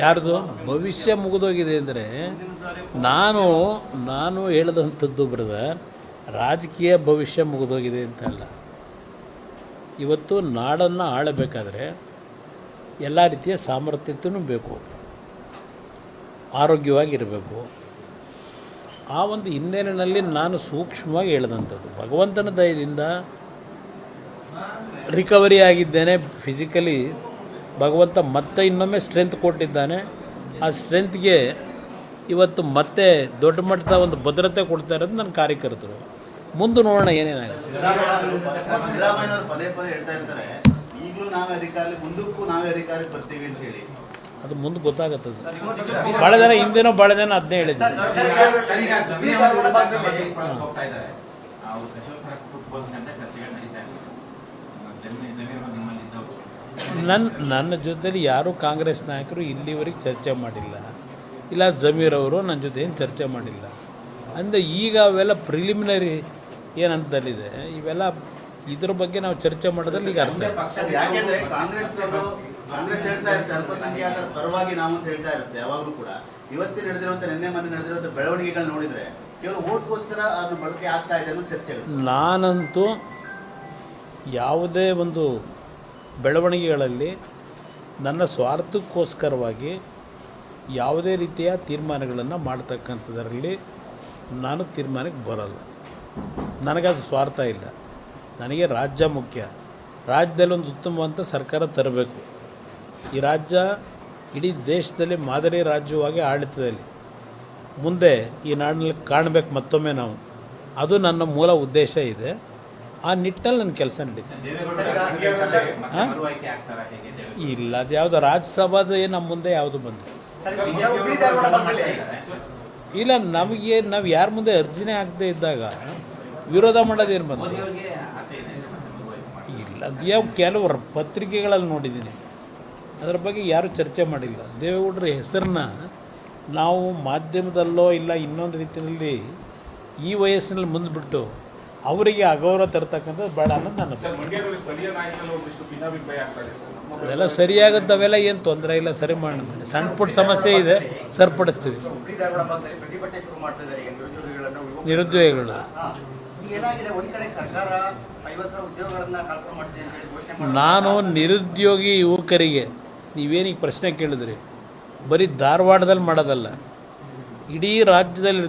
ಯಾರ್ದು ಭವಿಷ್ಯ ಮುಗಿದೋಗಿದೆ ಅಂದರೆ ನಾನು ಹೇಳಿದಂಥದ್ದು ಬ್ರದರ್, ರಾಜಕೀಯ ಭವಿಷ್ಯ ಮುಗಿದೋಗಿದೆ ಅಂತಲ್ಲ. ಇವತ್ತು ನಾಡನ್ನು ಆಳಬೇಕಾದ್ರೆ ಎಲ್ಲ ರೀತಿಯ ಸಾಮರ್ಥ್ಯತೆಯೂ ಬೇಕು, ಆರೋಗ್ಯವಾಗಿರಬೇಕು. ಆ ಒಂದು ಹಿನ್ನೆಲೆಯಲ್ಲಿ ನಾನು ಸೂಕ್ಷ್ಮವಾಗಿ ಹೇಳಿದಂಥದ್ದು, ಭಗವಂತನ ದಯದಿಂದ ರಿಕವರಿ ಆಗಿದ್ದೇನೆ. ಫಿಸಿಕಲಿ ಭಗವಂತ ಮತ್ತೆ ಇನ್ನೊಮ್ಮೆ ಸ್ಟ್ರೆಂತ್ ಕೊಟ್ಟಿದ್ದಾನೆ. ಆ ಸ್ಟ್ರೆಂತ್ಗೆ ಇವತ್ತು ಮತ್ತೆ ದೊಡ್ಡ ಮಟ್ಟದ ಒಂದು ಭದ್ರತೆ ಕೊಡ್ತಾ ಇರೋದು ನನ್ನ ಕಾರ್ಯಕರ್ತರು. ಮುಂದೆ ನೋಡೋಣ ಏನೇನಾಗುತ್ತೆ. ಅದು ಮುಂದೆ ಗೊತ್ತಾಗುತ್ತದೆ. ಭಾಳ ಜನ ಹಿಂದೇನೋ ಭಾಳ ಜನ ಅದನ್ನೇ ಹೇಳಿದ್ದಾರೆ. ನನ್ನ ಜೊತೆಲಿ ಯಾರೂ ಕಾಂಗ್ರೆಸ್ ನಾಯಕರು ಇಲ್ಲಿವರೆಗೆ ಚರ್ಚೆ ಮಾಡಿಲ್ಲ, ಇಲ್ಲ ಜಮೀರ್ ಅವರು ನನ್ನ ಜೊತೆ ಏನು ಚರ್ಚೆ ಮಾಡಿಲ್ಲ. ಅಂದರೆ ಈಗ ಅವೆಲ್ಲ ಪ್ರಿಲಿಮಿನರಿ ಏನಂತಲ್ಲಿದೆ, ಇವೆಲ್ಲ ಇದ್ರ ಬಗ್ಗೆ ನಾವು ಚರ್ಚೆ ಮಾಡೋದ್ರಲ್ಲಿ ಈಗ ಅರ್ಥ. ಯಾಕೆಂದ್ರೆ ಕಾಂಗ್ರೆಸ್ ಹೇಳ್ತಾ ಇರುತ್ತೆ ಅಲ್ಪಸಂಖ್ಯಾತರ ಪರವಾಗಿ ನಾವು ಅಂತ ಹೇಳ್ತಾ ಇರುತ್ತೆ ಯಾವಾಗಲೂ ಕೂಡ. ಇವತ್ತಿನ ನಡೆದಿರುವಂಥ ನಿನ್ನೆ ಮೊನ್ನೆ ನಡೆದಿರುವಂಥ ಬೆಳವಣಿಗೆಗಳು ನೋಡಿದ್ರೆ ಕೇವಲ ಓಟ್ಗೋಸ್ಕರ ಅದು ಬಳಕೆ ಆಗ್ತಾ ಇದೆ ಅನ್ನೋ ಚರ್ಚೆಗಳು. ನಾನಂತೂ ಯಾವುದೇ ಒಂದು ಬೆಳವಣಿಗೆಗಳಲ್ಲಿ ನನ್ನ ಸ್ವಾರ್ಥಕ್ಕೋಸ್ಕರವಾಗಿ ಯಾವುದೇ ರೀತಿಯ ತೀರ್ಮಾನಗಳನ್ನು ಮಾಡ್ತಕ್ಕಂಥದ್ರಲ್ಲಿ ನಾನು ತೀರ್ಮಾನಕ್ಕೆ ಬರೋಲ್ಲ. ನನಗದು ಸ್ವಾರ್ಥ ಇಲ್ಲ. ನನಗೆ ರಾಜ್ಯ ಮುಖ್ಯ. ರಾಜ್ಯದಲ್ಲಿ ಒಂದು ಉತ್ತಮವಾದ ಸರ್ಕಾರ ತರಬೇಕು. ಈ ರಾಜ್ಯ ಇಡೀ ದೇಶದಲ್ಲಿ ಮಾದರಿ ರಾಜ್ಯವಾಗಿ ಆಡಳಿತದಲ್ಲಿ ಮುಂದೆ ಈ ನಾಡಿನಲ್ಲಿ ಕಾಣಬೇಕು ಮತ್ತೊಮ್ಮೆ ನಾವು. ಅದು ನನ್ನ ಮೂಲ ಉದ್ದೇಶ ಇದೆ. ಆ ನಿಟ್ಟಲ್ಲಿ ನನ್ನ ಕೆಲಸ ನಡೀತದೆ. ಇಲ್ಲ, ಅದು ಯಾವುದು ರಾಜ್ಯಸಭಾದ ನಮ್ಮ ಮುಂದೆ ಯಾವುದು ಬಂದು ಇಲ್ಲ. ನಮಗೆ ನಾವು ಯಾರ ಮುಂದೆ ಅರ್ಜಿನೇ ಆಗದೆ ಇದ್ದಾಗ ವಿರೋಧ ಮಾಡೋದೇನು ಬಂದು ಇಲ್ಲ. ಅದು ಯಾವ ಕೆಲವರು ಪತ್ರಿಕೆಗಳಲ್ಲಿ ನೋಡಿದ್ದೀನಿ, ಅದರ ಬಗ್ಗೆ ಯಾರೂ ಚರ್ಚೆ ಮಾಡಿಲ್ಲ. ದೇವೇಗೌಡರ ಹೆಸರನ್ನ ನಾವು ಮಾಧ್ಯಮದಲ್ಲೋ ಇಲ್ಲ ಇನ್ನೊಂದು ರೀತಿಯಲ್ಲಿ ಈ ವಯಸ್ಸಿನಲ್ಲಿ ಮುಂದ್ಬಿಟ್ಟು ಅವರಿಗೆ ಅಗೌರವ ತರ್ತಕ್ಕಂಥದ್ದು ಬೇಡ ಅನ್ನೋದು ನನ್ನ. ಅದೆಲ್ಲ ಸರಿಯಾಗುತ್ತೆ, ಅವೆಲ್ಲ ಏನು ತೊಂದರೆ ಇಲ್ಲ, ಸರಿ ಮಾಡೋಣ. ಸಣ್ಣ ಪುಟ್ಟ ಸಮಸ್ಯೆ ಇದೆ, ಸರಿಪಡಿಸ್ತೀವಿ. ನಿರುದ್ಯೋಗಿಗಳು ನಾನು ನಿರುದ್ಯೋಗಿ ಯುವಕರಿಗೆ ನೀವೇನೀಗ ಪ್ರಶ್ನೆ ಕೇಳಿದ್ರಿ, ಬರೀ ಧಾರವಾಡದಲ್ಲಿ ಮಾಡೋದಲ್ಲ, ಇಡೀ ರಾಜ್ಯದಲ್ಲಿ